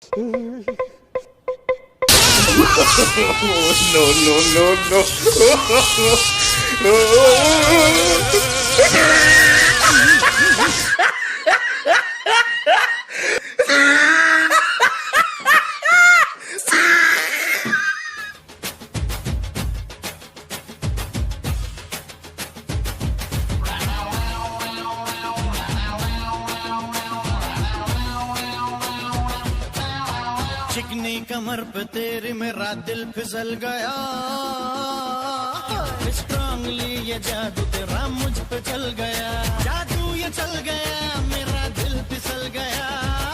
No, no, no, no. चिकनी कमर पे तेरी मेरा दिल फिसल गया, स्ट्रांगली ये जादू तेरा मुझ पे चल गया, जादू ये चल गया, मेरा दिल फिसल गया।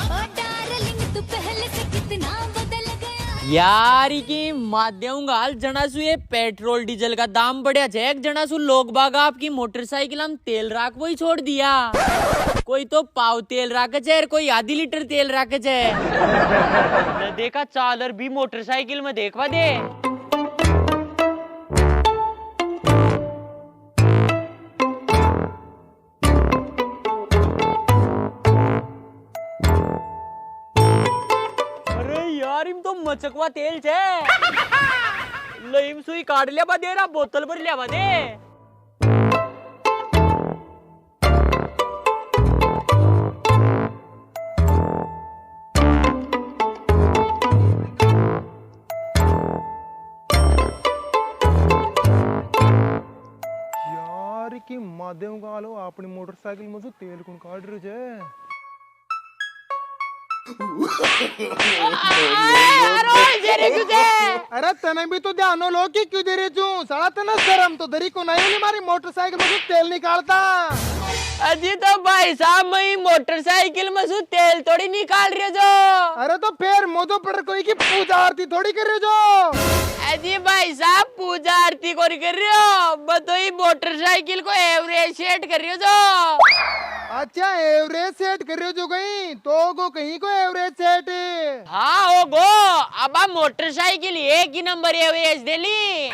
ओ डार्लिंग तू पहले से कितना बदल गया। यार की माध्यम गाल जनासु ये पेट्रोल डीजल का दाम बढ़िया छे। एक जनासु लोग बाग आपकी मोटरसाइकिल हम तेल राख वही छोड़ दिया। कोई तो पाव तेल राखे छे, कोई आधी लीटर तेल राखे छे। देखा चालर भी मोटरसाइकिल में देखवा दे। अरे यार इम तो मचकवा तेल छे। लईम सुई काट लिया बा दे रहा, बोतल भर लिया बा दे। यार की माध्यम गालो अपनी मोटरसाइकिल में तेल कौन काट रहे छे। अरे तने भी तो ध्यान लो कि क्यों दे रही तू। साला तना शर्म तो दरी को नहीं मारी मोटरसाइकिल में तेल निकालता। अजी तो भाई साहब मैं मोटरसाइकिल में से तेल थोड़ी निकाल रहे जो। अरे तो फिर मोदो पर कोई की पूजा आरती थोड़ी कर रहे जो। अजी भाई साहब पूजा आरती कोरी कर रहे हो, बतोई मोटरसाइकिल को एवरेज सेट कर रहे हो जो। अच्छा एवरेज सेट कर रहे हो जो कहीं तो गो कहीं को एवरेज सेट। हाँ हो गो अब आप मोटरसाइकिल एक ही नंबर एवरेज दे ली।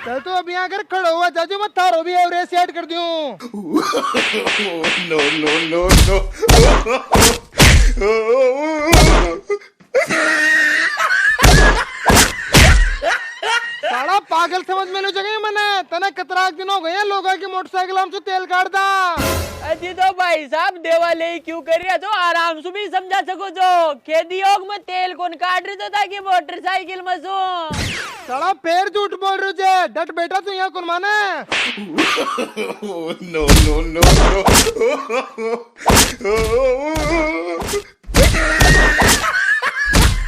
चल तो अभी यहाँ कर खड़ा हुआ जाजू मैं थारो भी एवरेज सेट कर दूं। No, no, no, no. साला पागल समझ में लो जगह मैंने तना कतराक दिन हो गए लोगों की मोटरसाइकिल हमसे तेल काटदा। अजी तो भाई साहब देवाले क्यों कर रहे हो, तो आराम से भी समझा सको जो खेती योग में तेल कौन काट रहे तो ताकि मोटरसाइकिल में सो। साला फिर झूठ बोल रहे जे डट बेटा तू यहाँ कौन माने। No, no, no, no.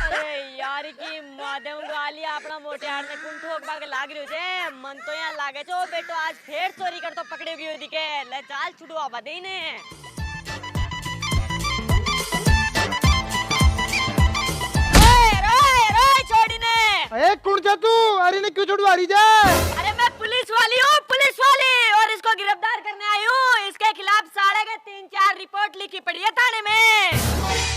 अरे यार की माध्यम गाली अपना मोटे हार ने कुन ठोक बाग लाग रह्यो छे। मन तो यहाँ लागे छो बेटो आज फिर चोरी कर तो पकड़े गयो दिखे। ले चाल छुड़ो आवा दे ने। ओए रोए रोए छोड़ी ने। अरे कौन जा तू अरे ने क्यों छुड़वा रही जा। अरे मैं पुलिस वाली हूँ, पुलिस वाली, और इसको गिरफ्तार करने आई हूँ। इसके खिलाफ 3.5 रिपोर्ट लिखी पड़ी है थाने में।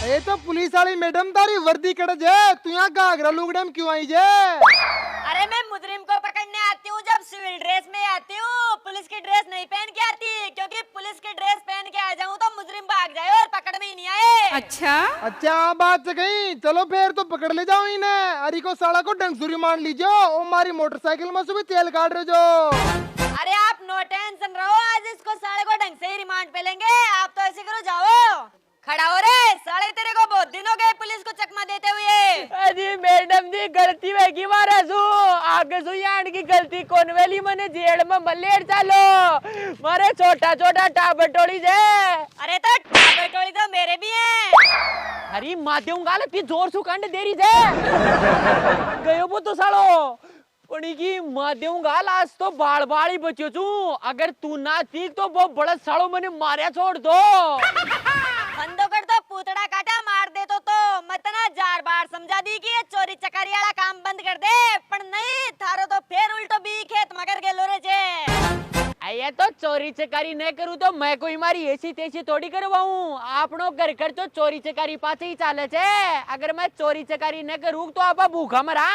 ये तो पुलिस वाली मैडम तारी वर्दी कट जे तू यहाँ घाघरा लुगड़े में क्यों आई जे। अरे मैं मुजरिम को पकड़ने आती हूँ जब सिविल ड्रेस में आती हूँ, पुलिस की ड्रेस नहीं पहन के आती, क्योंकि पुलिस की ड्रेस पहन के आ जाऊँ तो मुजरिम भाग जाए और पकड़ में ही नहीं आए। अच्छा बात से कहीं चलो फिर तो पकड़ ले जाओ इन्हें। अरे को साला को डंगसुरी मान लीजिए ओ हमारी मोटरसाइकिल में से भी तेल काट रहे जो। अरे आप नो टेंशन रहो, आज इसको साले को ढंग से ही रिमांड पे लेंगे। आप तो ऐसे करो जाओ खड़ा हो रे, साले तेरे को बहुत दिन हो गए पुलिस को चकमा देते हुए। अजी मैडम जी गलती वे की मारा सु आगे सु यान की गलती कौन वेली मने जेल में मलेर चालो मारे छोटा छोटा टाबर टोली जे। अरे तो टाबर टोली तो मेरे भी है। अरे माध्यम गाल ती जोर सु कंड देरी जे गयो वो तो सालो पड़ी की माध्यम गाल आज तो बाल बाल ही बच्चो छू। अगर तू ना ठीक तो वो बड़ा सालो मने मारिया छोड़ दो। बंदो कर तो पूतड़ा काटा मार दे तो मैं तना 4 बार समझा दी कि ये चोरी चकारी वाला काम बंद कर दे, पर नहीं थारो तो फिर उल्टो भी खेत मगर गेलो रे जे। ये तो चोरी चकारी नहीं करूँ तो मैं कोई मारी ऐसी तेसी थोड़ी करवाऊं। आपनो घर कर तो चोरी चकारी पाछे ही चाले छे। अगर मैं चोरी चकारी न करूँ तो आप भूखा मरा।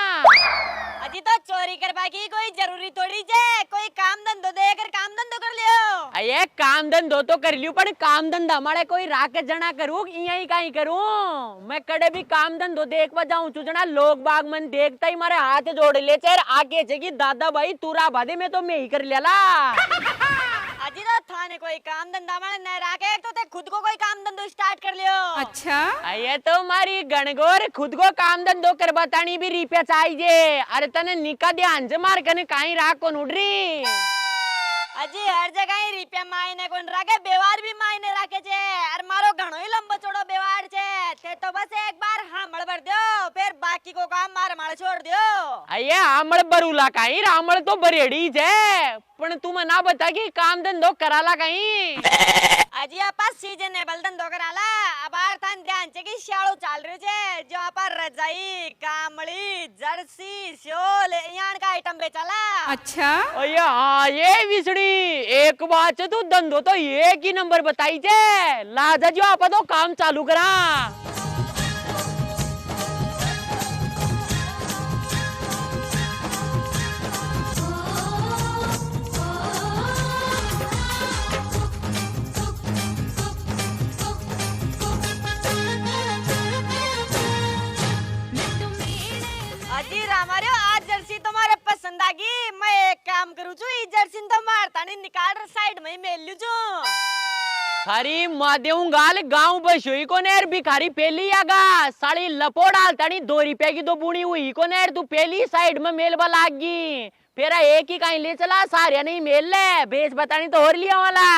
अजी तो चोरी करवा की कोई जरूरी थोड़ी छे, कोई काम धंधो देकर काम धंधो कर लियो। अये काम धंधो तो कर लियो, पर काम धंधा मारे कोई राख जना करूँ यही कहीं करूँ। मैं कड़े भी काम धंधो देख पा जाऊँ जना लोग बाग मन देखता ही मारे हाथ जोड़ ले चेर आगे कि दादा भाई तूरा बादे में तो मैं ही कर लिया। अजी तो थाने कोई काम धंधा मारे न राखे तो ते खुद को कोई काम धंधो स्टार्ट कर लियो। अच्छा ये तो मारी गणगोर खुद को काम धंधो कर बतानी भी रिपे चाहिए। अरे तने निका ध्यान से मार कने कहीं राख को उड़ी। अजी हर जगह ही रिपे मायने कोन राखे, व्यवहार भी मायने राखे छे। अरे मारो घणो ही लंबो चौड़ो व्यवहार छे, ते तो बस एक बार हामळ भर दियो, फिर बाकी को काम मार मार छोड़ दियो। अये हामळ बरूला कहीं रामळ तो बरेड़ी छे, पण तू मना बता कि काम धंधो कराला कहीं। अजी आपा सीजनेबल धंधो कराला। अब आर थान ध्यान छे कि शाळो चाल रह्यो छे, जो आपा रजाई, कामड़ी, जर्सी, शोल यान का आइटम बेचाला। अच्छा अये हाँ ये विसड़ी एक बात तू धंधो तो एक ही नंबर बताई छे। लाजा जो आपा तो काम चालू करा। अजी रामारियो आज जर्सी तुम्हारे पसंद आ गई। मैं एक काम करूँ छू, ई जर्सी तो मारता नहीं निकाल साइड में ही मेल लू छू। खरी मादेऊ गाल गांव बसोई को नेर भिखारी पेली आगा साड़ी लपो डाल तनी 2 रुपए की तो बुनी हुई को नेर तू पेली साइड में मेलबा लागी। फेरा एक ही कहीं ले चला सारे नहीं मेल ले बेच बतानी तो और लिया वाला।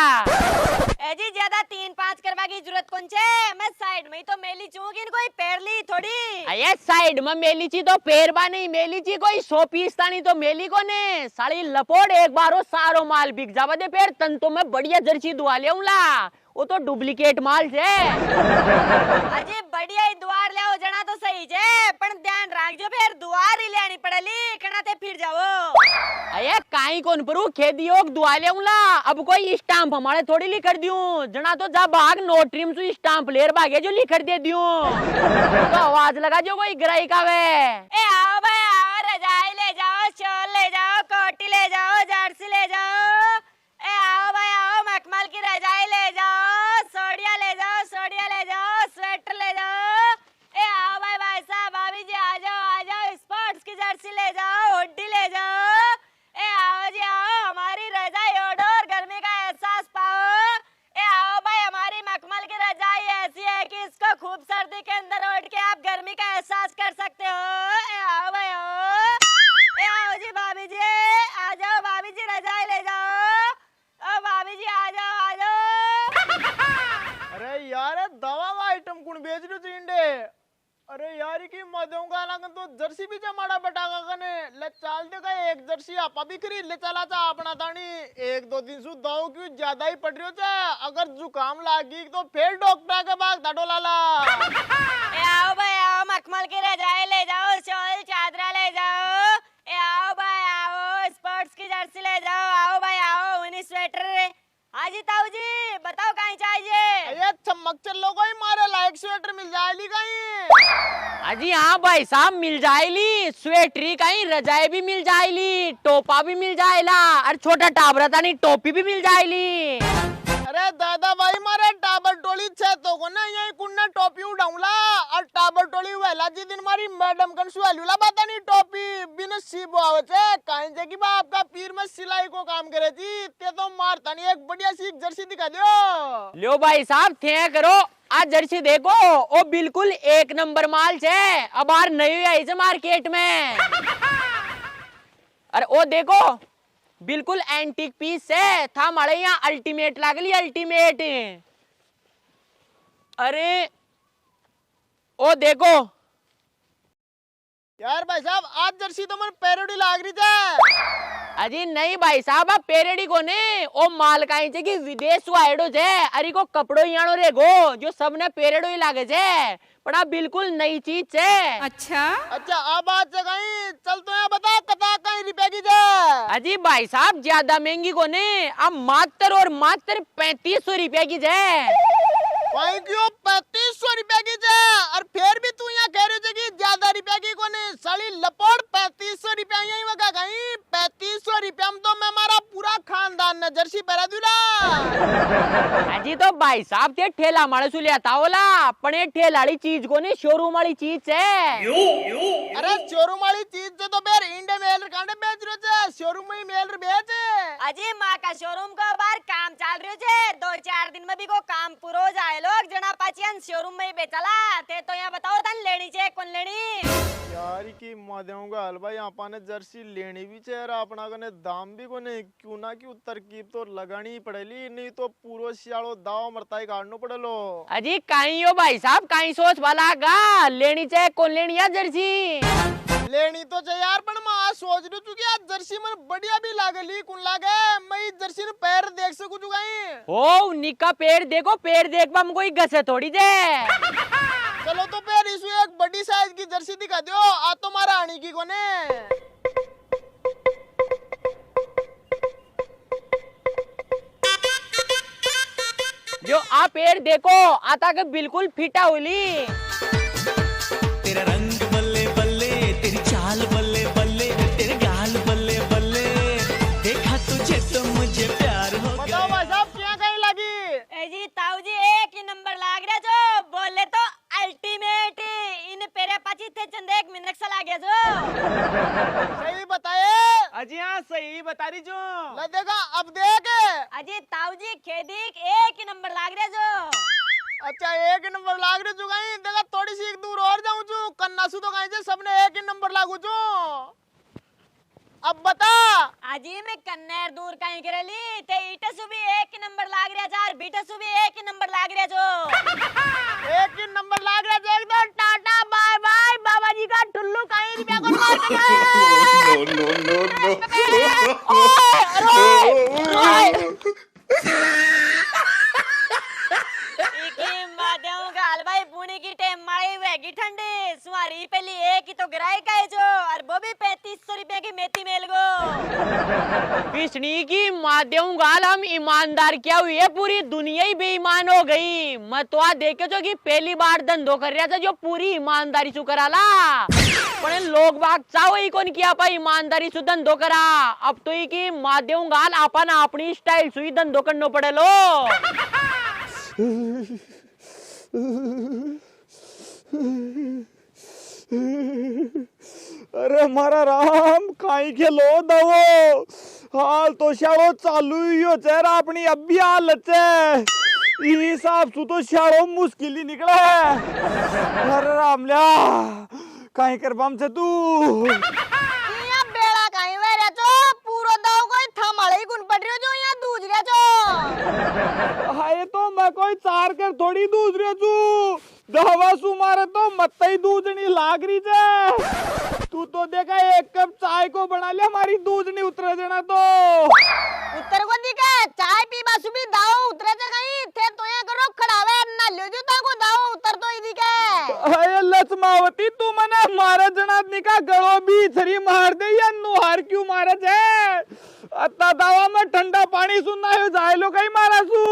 जी ज्यादा 3-5 करवा की जरूरत कौन छे, मैं साइड में ही तो मेली चूंगी कोई पैर ली थोड़ी। अये साइड में मेली ची तो पैरबा नहीं मेली ची कोई 100 पीस तानी तो मेली को ने साड़ी लपोड़ एक बारो सारो माल बिक जावा दे फिर तन तो मैं बढ़िया जर्सी दुआ ले वो तो डुप्लीकेट माल छे। अजी बढ़िया ही दुआर ले आओ जना तो सही छे, पण ध्यान राखजो फिर दुआर ही लेनी पड़ेली कणाते फिर जाओ। अये काई कोन परू खेदियो दुआ ले अब कोई स्टाम्प हमारे थोड़ी लिख कर दियूं जना तो जा भाग नोटरी में तू स्टाम्प लेर भागे जो लिख कर दे दियूं तो आवाज लगा जो कोई ग्राहक का वे। ए आओ भाई आओ, रजाई ले जाओ, शॉल ले जाओ, कोटी ले जाओ, जर्सी ले जाओ। ए आओ भाई आओ, मखमल की रजाई ले जाओ, सोडिया ले जाओ, सोडिया ले जाओ, स्वेटर ले जाओ। ए आओ भाई भाई साहब भाभी जी आ जाओ, स्पोर्ट्स की जर्सी ले जाओ, हुड्डी ले जाओ। ए आओ जी आओ, हमारी रजाई ओढ़ो और गर्मी का एहसास पाओ। ए आओ भाई हमारी मखमल की रजाई ऐसी है कि इसको खूब सर्दी के अंदर ओढ़ के आप गर्मी का एहसास कर सकते हो। ए आओ भाई आओ, ए आओ जी भाभी जी आ जाओ, भाभी जी रजाई ले जाओ, ओ भाभी जी आ जाओ। अरे यार दवा का आइटम कौन बेच रहे हो इंडे? अरे यार की मदों का लगन तो जर्सी भी जमाड़ा बटागा कने ले चाल दे का एक जर्सी आपा भी खरीद ले चला था अपना तानी 1-2 दिन सु दवाओं क्यों ज्यादा ही पड़ रही हो चा अगर जुकाम लागी तो फिर डॉक्टर के बाग दाडो लाला। ए आओ भाई आओ, मखमल की रजाई ले जाओ, शॉल चादरा ले जाओ। ए आओ भाई आओ, स्पोर्ट्स की जर्सी ले जाओ, आओ भाई आओ, ऊनी स्वेटर। हाजी ताऊ जी बताओ कहीं चाहिए? अरे चमक चलो कोई मारे लायक स्वेटर मिल जाएगी कहीं? अजी हाँ भाई साहब मिल जाएली, स्वेटरी कहीं रजाई भी मिल जाएली, टोपा भी मिल जाएला और छोटा टाबरा तानी टोपी भी मिल जाएली। अरे दादा भाई मारे टाबर टोली छे तो को ना यही कुन्ना टोपी उड़ाऊला और टाबर टोली वेला जी दिन मारी मैडम कन सुआलूला बाता नहीं टोपी बिन सीबो आवे छे काहे जे की बा आपका पीर में सिलाई को काम करे जी ते तो मारता नहीं एक बढ़िया सी जर्सी दिखा दियो। लो भाई साहब थे करो आज जर्सी देखो वो बिल्कुल 1 नंबर माल छे अब बार नई आई छे मार्केट में। अरे वो देखो बिल्कुल एंटीक पीस है था हमारे यहाँ अल्टीमेट लागली अल्टीमेट। अरे ओ देखो यार भाई साहब आज जर्सी तो मन पैरोडी लाग रही है। अजी नहीं भाई साहब आप पेरेडी को ने ओ माल काई छे कि विदेश आएडो छे अरे को कपड़ो यानो रे गो जो सबने पेरेडो ही लागे छे पण आ बिल्कुल नई चीज छे। अच्छा अब बात से कहीं चल तो यहाँ बता कता कहीं रुपए की जा। अजी भाई साहब ज्यादा महंगी को ने अब मात्र और मात्र 3500 रुपए की छे। भाई क्यों 3500 रुपए की जा और फिर भी तू यहाँ कह रहे हो कि ज्यादा रुपए की को ने साली लपोड़ 3500 ₹3500 यही वगैरह कहीं ₹3500 में तो मैं हमारा पूरा खानदान ने जर्सी पहरा दूला। अजी तो भाई साहब ते ठेला मारे सु लेता होला पण ए ठेलाड़ी चीज को ने शोरूम वाली चीज है। अरे शोरूम वाली चीज से तो फिर इंडिया मेल कांडे बेच रहे थे, शोरूम में ही मेल बेच। अजी माँ का शोरूम को बार काम चाल रहे छे, 2-4 दिन में भी को काम पूरा हो जाए लोग जना पाचियन शोरूम में ही बेचला थे। तो यहाँ बताओ तन लेनी छे कौन लेनी यार की मादेऊंगा हलवा यहाँ ने जर्सी लेनी भी चेहरा अपना कने दाम भी कोने क्यों ना क्यों तरकीब तो लगानी ही पड़ेली, नहीं तो पूरो सियालो दाव मरताई काटनो पड़ेलो। अजी काई हो भाई साहब काई सोच वाला गा लेनी चाहे कौन लेनी है जर्सी लेनी तो चाहिए यार पर मैं सोच रही हूँ कि आज जर्सी मन बढ़िया भी लागली कौन लागे मैं इस जर्सी ने पैर देख सकूं जुगाई। ओ निका पेड़ देखो पेड़ देख बा हमको गसे थोड़ी दे। चलो तो फिर इसमें एक बड़ी साइज की जर्सी दिखा दो आज तो मारा आनी की कोने। जो आप पेड़ देखो आता के बिल्कुल फिटा हुई। तेरा रंग बल्ले बल्ले, तेरी चाल बल्ले बल्ले, तेरे गाल बल्ले बल्ले, देखा तुझे तो मुझे प्यार हो गया। बताओ भाई साहब क्या कहीं लगी? ए जी ताऊ जी एक ही नंबर लाग रहा जो बोले तो अल्टीमेट इन पेरे पाची थे चंदे एक मिनट सा लागे जो। सही बताए अजी हाँ सही बता रही जो। ले देखा अब देख। अजी ताऊ जी खेदीक एक ही नंबर लाग रहा जो। अच्छा एक नंबर लाग रहे जुगाई देखा थोड़ी सी दूर और जाऊं चू कन्ना सु तो कहीं से सबने एक ही नंबर लागू चू। अब बता अजी मैं कन्नेर दूर कहीं करेली ते ईटे सु भी एक ही नंबर लाग रहा जार बीटे सु भी एक ही नंबर लाग रहा जो। एक ही नंबर लाग रहा जो एकदम टाटा बाय बाय बाबा जी का टुल्लू कहीं रुपया को मार भाई पुणे की टेम मारी वेगी ठंडी सुहारी पहली एक ही तो गिराई का है जो और वो भी ₹3500 की मेथी मेल गो। पिछड़ी की माध्यम गाल हम ईमानदार क्या हुई है पूरी दुनिया ही बेईमान हो गई। मैं तो आ देखे जो कि पहली बार धंधो कर रहा था जो पूरी ईमानदारी सु कराला पर लोग बाग चाहो ही कौन किया पा ईमानदारी सु धंधो करा। अब तो ही की माध्यम गाल अपन अपनी स्टाइल सु ही धंधो करनो पड़े लो। अरे मारा राम काई के लो दवो हाल तो शाड़ो चालू ही हो चेहरा अपनी अभी हालत है हिसाब सु तो शाड़ो मुश्किल ही निकला है। अरे राम ल्या काई कर बम से तू यहाँ बेड़ा काई वे रे जो पूरो दाव कोई थमाले ही गुन पड़ रही हो जो यहाँ दूज रहे जो। हाय तो मैं कोई चार कर थोड़ी दूज रही हूँ दवा सु मारे तो मत ही दूधनी लाग रही है। तू तो देखा एक कप चाय को बना लिया हमारी दूध नहीं उतरे देना तो उतर को दिखा चाय पीबा सुबह दाव उतरे थे कहीं थे तो यहाँ करो खड़ावे ना ले जो ताको दाव उतर तो ही दिखे। अरे लक्ष्मावती तू मने मारे जनादनी का गलो भी छरी मार दे या नुहार क्यों मारे थे अत्ता दावा में ठंडा पानी सुनना है जाए लो कहीं मारा सु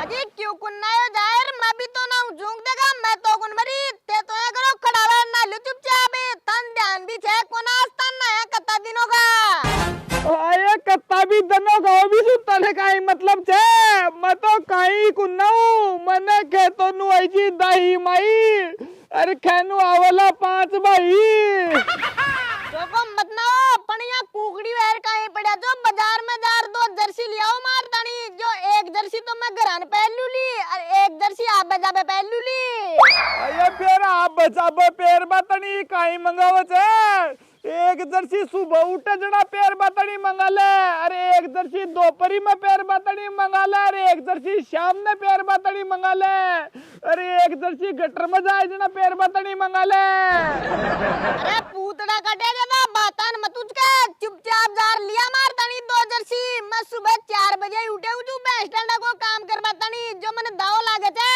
अजी क्यों कुन्ना है जाहिर मैं भी तो ना झूक देगा मैं तो कुन मरी ते तो ये करो खड़ावे ना लो चुपचाप तन ध्यान भी छे कोना आस्तान ना है कत्ता दिनों का आये कत्ता भी दिनों का भी सुनता है काई मतलब छे मैं तो काई कुन्ना हूँ मने खेतो नु आई जी दाही माई अरे खेनु आवला 5 भाई देखो मत ना पनिया कुकड़ी वेर काहे पड़ा जो बाजार में जार 2 जर्सी लियाओ मार तानी जो एक जर्सी तो मैं घरान पहलू ली और एक जर्सी आप बजाबे पहलू ली। अये फिर आप बजाबे पैर बातनी काई मंगावत है एक जर्सी सुबह उठे जड़ा पैर बातनी मंगा ले अरे एक जर्सी दोपहरी में पैर बातनी मंगा ले अरे एक जर्सी शाम में पैर बातनी मंगा ले अरे एक जर्सी गटर में जाए जना पैर बातनी मंगा ले। अरे पूतड़ा कटे जना बातन मत उचके चुपचाप जार लिया मार तनी 2 जर्सी मैं सुबह 4 बजे उठे हूँ भैंस डंडा को काम करवा तनी जो मैंने दाव लागे थे।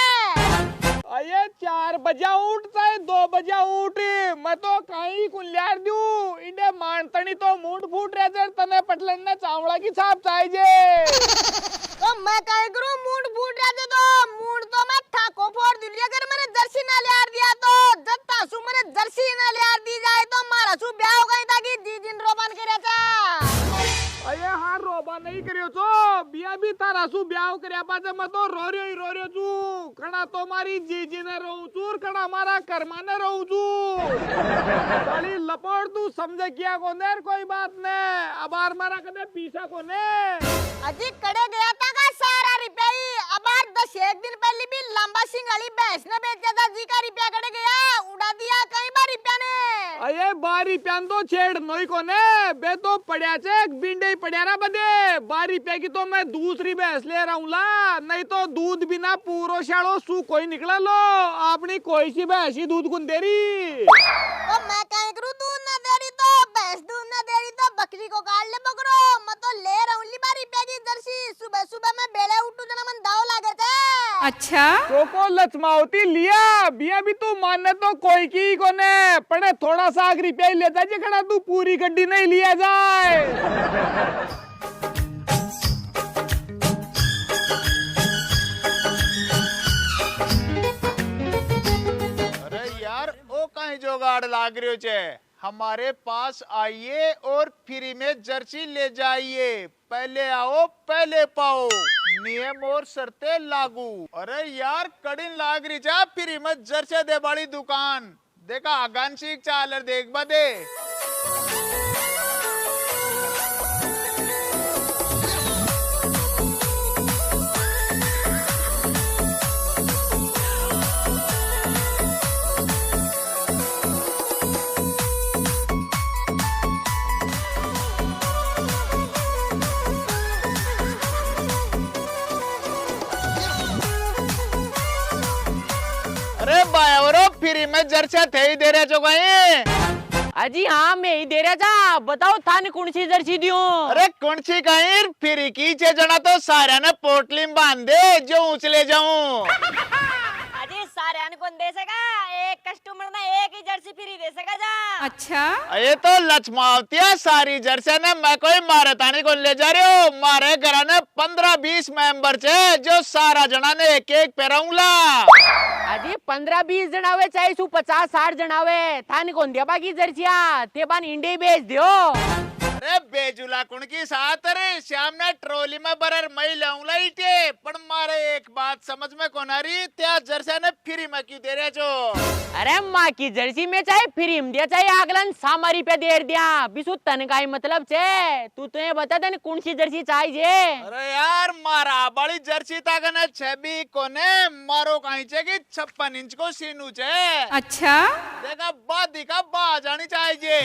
अये 4 बजे उठ चाहे 2 बजे उठ मैं तो कहीं कुल्यार दू इंडे मानतनी तो मुंड फूट रहे थे तने पटलन ने चावड़ा की छाप चाहिए तो मैं कहीं करूं मुंड फूट रहे थे तो मुंड तो मैं ठाको फोड़ दूंगी अगर मैंने जर्सी ना लियार दिया तो जब तासु मैंने जर्सी ना लियार दी जाए तो मारा सु ब्याह सु ब्याह કર્યા પાછે मैं तो रो રહ્યો છું કણા તો મારી જીજી ને રહું છું કણા મારા કર્મા ને રહું છું ખાલી લપોડ તું સમજે ક્યાં કોને कोई बात ने अबार मारा कदे पीसा कोने अजी कड़े गया था का सारा रुपया ही अबार 10 दिन पहले भी लंबा सिंह वाली भैंस ने बेचा था जी का रुपया कड़े गया उड़ा दिया कई बार रुपया ने अये बारी प्यान तो छेड़ नोई कोने बे तो पड़या छे बिंडे पड़या रा बदे बारी पे की तो मैं दूसरी भैंस ले रहा हूँ ला नहीं तो दूध बिना पूरो शालो सू कोई निकला लो अपनी कोई सी भैंस ही दूध गुन दे रही ओ मैं कहीं करूँ दूध ना दे रही तो भैंस दूध ना दे रही तो बकरी को काट ले पकड़ो मैं तो ले रहा हूँ बारी पे की जर्सी सुबह सुबह मैं बेले उठू जना मन दाव लागे थे अच्छा को लचमावती लिया बिया भी तू माने तो कोई की कोने पड़े थोड़ा सा रुपया ही लेता जे खड़ा तू पूरी गड्डी नहीं लिया जाए अरे यार ओ कहीं जोगाड़ लाग रही छे हमारे पास आइए और फ्री में जर्सी ले जाइए पहले आओ पहले पाओ नियम और शर्तें लागू अरे यार कड़िन लाग रही जा फ्री में जर्सी दे बड़ी दुकान देखा आगांशिक चालर देख बदे अरे बाया फ्री में जर्सी थे ही दे रहे जो कहीं अजी हाँ मैं ही दे रहा था बताओ थाने कौन सी जर्सी दियो अरे कौन सी कहीं फ्री की चे जना तो सारा ने पोटली में बांध दे जो उछले जाऊं अजी सारे अन कौन दे सका एक कस्टमर ने एक ही जर्सी फ्री दे सका जा अच्छा ये तो लचमावतिया सारी जर्सी ने मैं कोई मारे तानी को ले जा रही हूँ मारे घर ने 15-20 मेंबर छे जो सारा जना ने एक एक पेराऊंला अजी 15-20 जनावे चाहे 50-60 जनावे थाने कौन दिया बाकी जर्सिया ते बान इंडे बेच दियो अरे बेजुला कुण की साथ रे श्याम ने ट्रॉली में बरर मई लाऊंला इटे पण मारे एक बात समझ में कोन आ रही त्या जर्सी ने फ्री में क्यों दे रहे जो अरे माँ की जर्सी में चाहे फ्री में दिया चाहे अगलन सामरी पे दे दिया बिसु तन का ही मतलब छे तू तो बता तने कौन सी जर्सी चाहिए अरे यार मारा बड़ी जर्सी ताकने छबी कोने मारो कहीं छे कि 56 इंच को सीनू छे अच्छा देखा बादी का बा जानी चाहिए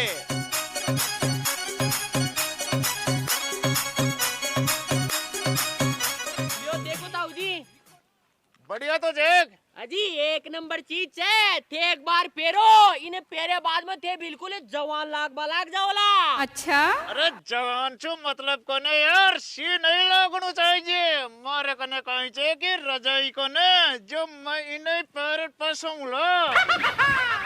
यो देखो ताऊ जी बढ़िया तो देख अजी एक नंबर चीज है थे एक बार पेरो इन्हें पेरे बाद में थे बिल्कुल जवान लाग जाओला अच्छा अरे जवान छू मतलब कोने यार सी नहीं लागणु चाहिए मारे कोने कहीं छे कि रजाई कोने जो मैं इन्हें पैर पसंगलो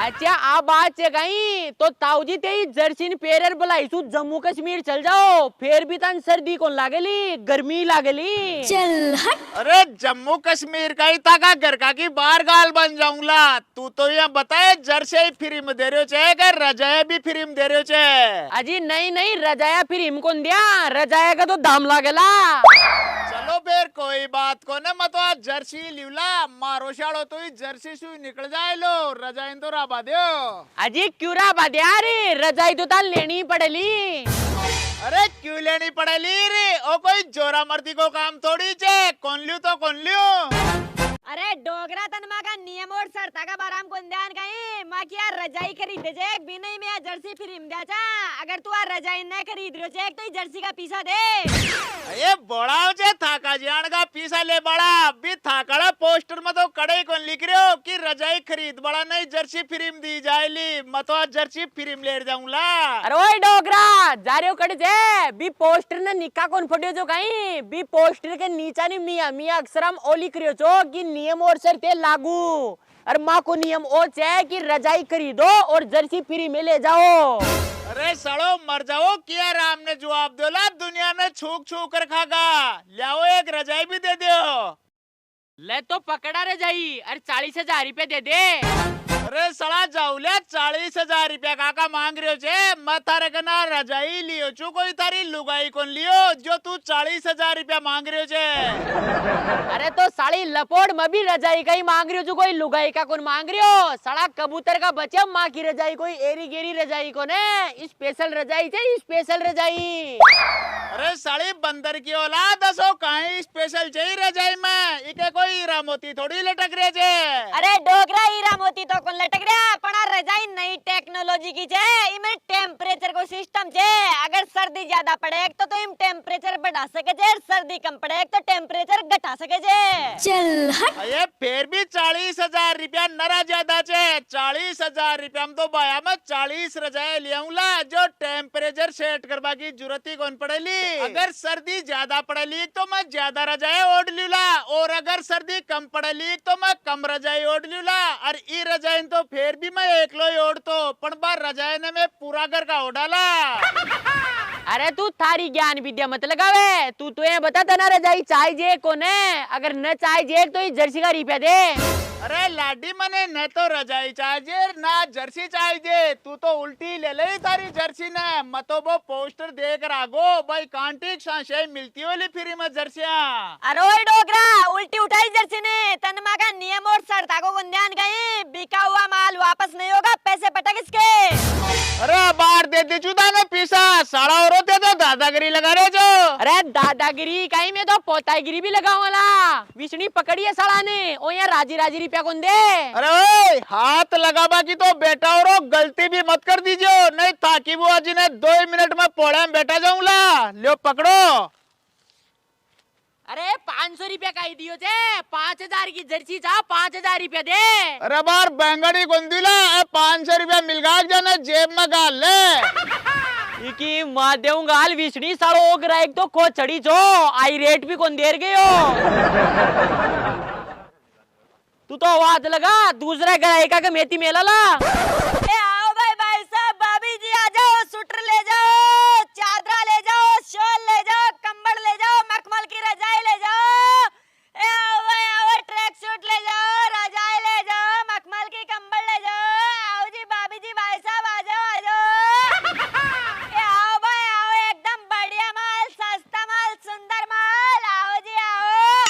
अच्छा आ बात से गई तो ताऊजी ते ही जर्सी पेरर बुलाईसु जम्मू कश्मीर चल जाओ फिर भी तन सर्दी कौन लागेली गर्मी लागेली चल हट अरे जम्मू कश्मीर का ही ताका घर का की बार गाल बन जाऊंगा तू तो ये बताए जर्सी फ्री में दे रहे हो चाहे कि रजाया भी फ्री में दे रहे हो चाहे अजी नहीं रजाया फिर हिम कौन दिया रजाया का तो दाम लागेला चलो फिर कोई बात को न मत आज जर्सी लिवला मारो शाड़ो तो ही जर्सी सुई निकल जाए लो रजाइन तो राबा दियो अजी क्यों राबा दिया रे रजाई तो ताल लेनी पड़ेली अरे क्यों लेनी पड़ेली रे ओ कोई जोरा मर्दी को काम थोड़ी चे कौन लियो तो कौन लियो अरे डोगरा तनमा का नियम और शर्ता का बाराम कौन ध्यान कहीं माँ की यार रजाई खरीदे जे बिना ही में यार जर्सी फ्री में दिया अगर तू यार रजाई न खरीद रहे हो तो ही जर्सी का पीसा दे ये बड़ा हो जे थाका जान का पीसा ले बड़ा भी थाकड़ा पोस्टर में तो कड़े कौन लिख रहे हो कि रजाई खरीद बड़ा नहीं जर्सी फ्री में दी जाएली मैं तो आज जर्सी फ्री में ले जाऊंगा अरे ओए डोगरा जा रहे हो कड़े जे बी पोस्टर ने निक्का कौन फटियो जो कहीं बी पोस्टर के नीचा नहीं मियां मियां अक्षरम ओ लिख रहे हो जो कि नियम और शर्तें लागू और माँ को नियम ओ है कि रजाई खरीदो और जर्सी फ्री में ले जाओ अरे सड़ो मर जाओ क्या राम ने जवाब दोला दुनिया में छूक छूक कर खागा लाओ एक रजाई भी दे दो ले तो पकड़ा रजाई अरे 40,000 रुपए दे दे अरे सड़ा जाऊले 40,000 रुपया काका मांग रहे हो छे। मैं थारे कना रजाई लियो छू, कोई थारी लुगाई कौन लियो जो तू 40,000 रुपया मांग रहे हो छे। अरे तो साली लपोड़ में भी रजाई का ही मांग रही हो, कोई लुगाई का कौन मांग रही हो। सड़ा कबूतर का बच्चा माँ की रजाई कोई एरी गेरी रजाई को ने, स्पेशल रजाई चाहिए स्पेशल रजाई। अरे साली बंदर की औलाद दसो कहीं स्पेशल चाहिए रजाई में, इके कोई हीरा मोती थोड़ी लटक रहे छे। अरे डोगरा हीरा मोती तो कौन लटक रहा, पण आ रजाई नई टेक्नोलॉजी की छे। इमे टेम्परेचर को सिस्टम छे, अगर सर्दी ज्यादा पड़े तो इम टेम्परेचर बढ़ा सके छे, सर्दी कम पड़े तो टेम्परेचर घटा सके छे। चल हट। अये फिर भी 40,000 रुपया नरा ज्यादा छे। 40,000 रुपया में तो बाया में 40 रजाई लियाऊंला, जो टेम्परेचर सेट करवा की जरूरत ही कौन पड़ेली। अगर सर्दी ज्यादा पड़ेली तो मैं ज्यादा रजाई ओढ़ लूला, और अगर सर्दी कम पड़ेली तो मैं कम रजाई ओढ़ लूला। और ई रजाई तो फिर भी मैं एक लो ओढ़ तो, पण बार रजाई ने मैं पूरा घर का ओढ़ाला। अरे तू थारी ज्ञान विद्या मत लगावे, तू तो ये बता देना रजाई चाहिए कौन है, अगर न चाहिए तो ये जर्सी का रुपया दे। अरे लाडी मने न तो रजाई चाहिए ना जर्सी चाहिए, तू तो उल्टी ले ले तारी जर्सी ने। मतो वो पोस्टर देख रागो भाई कांटी सांशे मिलती होली फ्री में जर्सियां। अरे ओए डोगरा, उल्टी उठाई जर्सी ने, तनमा का नियम और शर्ता को ध्यान गई। बिका हुआ माल वापस नहीं होगा, पैसे पटक इसके। अरे बाहर दे दी चुदा ने पीसा, साड़ा और होते तो दादागिरी लगा रहे जो। अरे दादागिरी कहीं में तो पोतागिरी भी लगा वाला, विष्णी पकड़ी है साला ने, ओ यहाँ राजी राजी रुपया कौन दे। अरे ओए हाथ लगा बाकी तो बेटा और गलती भी मत कर दीजिए, नहीं ताकि बुआ जी ने 2 मिनट में पोड़े में बैठा जाऊंगा। लो पकड़ो। अरे 500 रुपया का ही दियो छे, 5,000 की जर्सी चाह 5,000 रुपया दे। अरे बार बैंगड़ी गोंदिला 500 रुपया मिल गया जाने जेब में गाल ले। इकी माँ देऊं गाल विष्णी सालो ग्राहक तो खो चढ़ी छो, आई रेट भी कौन देर गयो। तू तो आवाज लगा दूसरा ग्राहक का मेथी मेला ला। ए आओ भाई साहब, भाभी जी आ जाओ, सूटर ले जाओ, चादरा ले जाओ, शॉल ले जाओ, कंबल ले जाओ, मखमल की रजाई ले जाओ। ए आओ ट्रैक सूट ले जाओ, रजाई ले जाओ, मखमल की कंबल ले जाओ। आओ जी भाभी जी भाई साहब आ जाओ आ जाओ। ए आओ भाई आओ, एकदम बढ़िया माल, सस्ता माल, सुंदर माल। आओ जी आओ,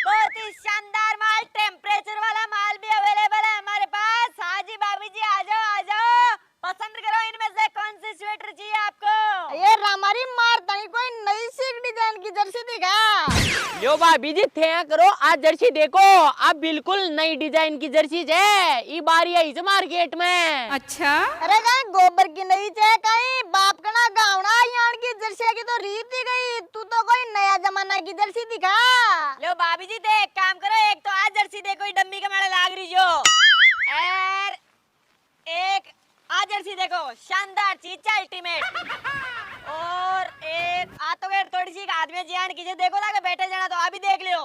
बहुत ही शानदार माल, टेम्परेचर वाला माल भी अवेलेबल है हमारे पास। हाँ जी भाभी जी आ जाओ आ जाओ, पसंद करो इनमें से कौन सी स्वेटर चाहिए आपको। ये हमारी मारदाई कोई नई सिख डिजाइन की जर्सी दिखा। लो भाभी जी थे करो, आज जर्सी देखो, अब बिल्कुल नई डिजाइन की जर्सी है, ई बारी आई से मार्केट में। अच्छा अरे कहीं गोबर की नहीं है, कहीं बाप कना गावना यान की जर्सी की तो रीत ही गई। तू तो कोई नया जमाना की जर्सी दिखा। लो भाभी जी देख काम करो, एक तो आज जर्सी देखो, ये डम्मी के मेले लाग रही जो, और एक आ जर्सी देखो, शानदार चीज अल्टीमेट। और एक आ तो थोड़ी सी आदमी जान कीजिए, देखो लागे बैठे जाना तो अभी देख लियो।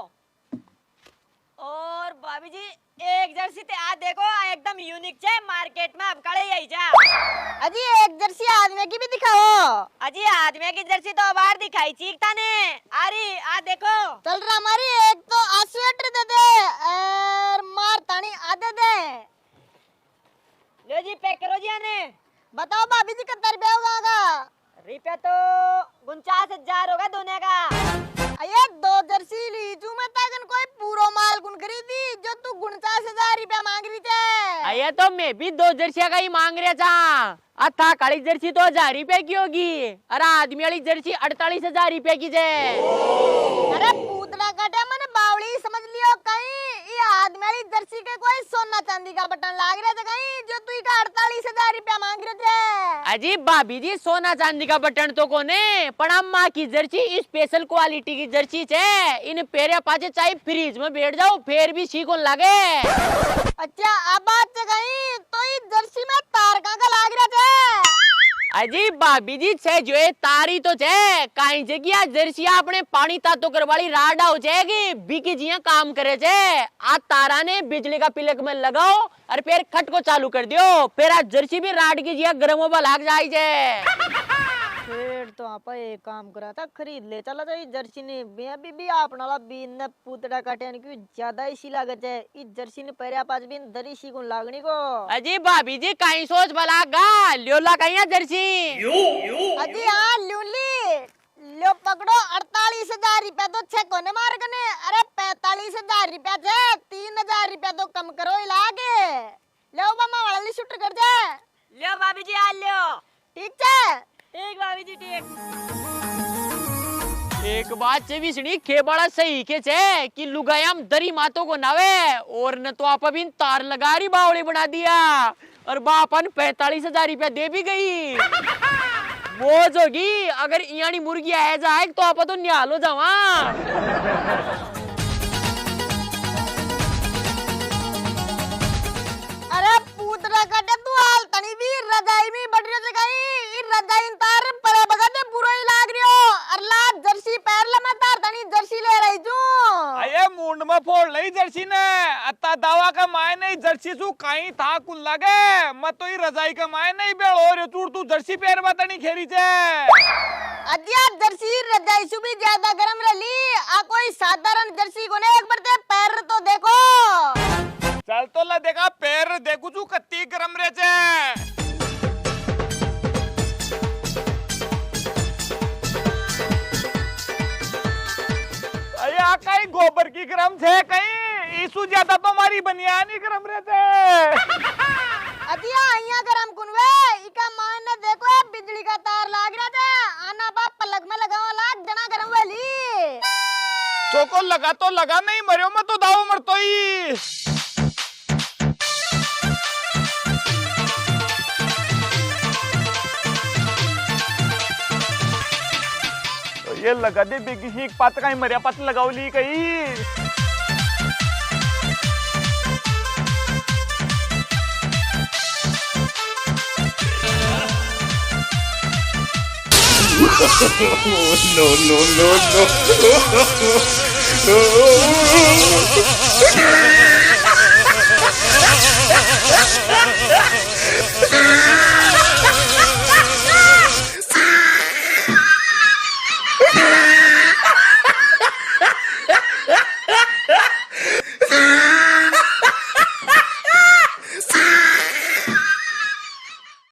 और भाभी जी एक जर्सी ते आ देखो, एकदम यूनिक छे, मार्केट में अब कड़े यही जा। अजी एक जर्सी आदमी की भी दिखाओ। अजी आदमी की जर्सी तो बाहर दिखाई चीक था ने, अरे आ देखो। चल रहा हमारी एक तो आ स्वेटर दे दे, और मार तानी आ दे दे। लो जी पैक करो जी आने। बताओ भाभी जी कितना रुपया होगा। रुपया तो 49,000 होगा दोनों का। अये 2 जर्सी ली तू, मैं ताकन कोई पूरा माल गुन खरीदी जो तू 49,000 रुपया मांग रही थे। अये तो मैं भी 2 जर्सिया का ही मांग रहा था। अथा काली जर्सी तो 1000 रुपए की होगी, अरे आदमी वाली जर्सी 48,000 रुपए की जे। अरे पूतला काटे मैंने बावली समझ लियो, कहीं ये आदमी वाली जर्सी के कोई सोना चांदी का बटन लाग रहे थे कहीं, जो तू 48,000 रुपया मांग रहे थे। अजीब भाभी जी सोना चांदी का बटन तो कोने, पण अम्मा की जर्सी स्पेशल क्वालिटी की जर्सी छे, इन पेरे पाचे चाहे फ्रीज में बैठ जाओ फिर भी सी कोन लागे। अच्छा अब बात से कहीं तो ये जर्सी में तार का लाग रहा थे। अजीब भाभी जी छे जो है तारी तो छे, काई जगह जर्सी अपने पानी तातो करवाली राडा हो जाएगी, बिकी जिया काम करे छे। आ तारा ने बिजली का पिलक में लगाओ और फिर खट को चालू कर दियो, फिर आज जर्सी भी राड की जिया गर्मों में लाग जाए छे। फिर तो आप एक काम करा था खरीद ले चला था जर्सी ने अभी भी अपना वाला बीन ने पुतड़ा काटे क्यों ज्यादा इसी लागत है इस जर्सी ने पहले पांच बिन दरी सी को लागनी को अजी भाभी जी कहीं सोच बलागा ल्योला कहीं जर्सी अजी हाँ ल्यूली लो पकड़ो 48,000 रुपया तो छे कोने मार कने अरे 45,000 रुपया छे 3,000 रुपया तो कम करो इलागे लो मामा वाली शूटर कर जा लो भाभी जी आ लो ठीक है ठीक भाभी जी ठीक एक बात से विष्णी खे बड़ा सही के छे कि लुगायम दरी मातो को नावे और न तो आप अभी तार लगा रही बावड़ी बना दिया और बापन 45,000 रुपया दे भी गई वो जोगी अगर यानी मुर्गी आ जाए तो आप तो न्यालो जावा अरे पूतरा कटे तू हाल तनी भी रजाई में बढ़िया से गई ई रजाई तार परे बगते पूरा ही लाग रियो अरला जर्सी पैर ले मैं तार तनी जर्सी ले रही जू अये मुंड में फोड़ लई जर्सी ने अत्ता दावा का माय नहीं जर्सी सु काई था कुल लगे मत तो ई रजाई का माय नहीं बेड़ हो रे तू जर्सी पैर में तनी खेरी छे अदिया जर्सी रजाई सु भी ज्यादा गरम रली आ कोई साधारण जर्सी को ने एक बार ते पैर तो देखो चल तो ला देखा पैर देखू तू कत्ती गरम रे छे अया कहीं गोबर की गरम थे कहीं ईसु ज्यादा तो हमारी बनियानी गरम रे छे अदिया आइया गरम कुनवे इका मान ने देखो बिजली का तार लाग रहा था आना बाप पलक में लगावा लाग जना गरम वाली चोको लगा तो लगा नहीं मरियो मैं तो दाव मरतो ही तो ये लगा दे बेगी पात का मरिया पात लगावली कहीं no, no, no, no.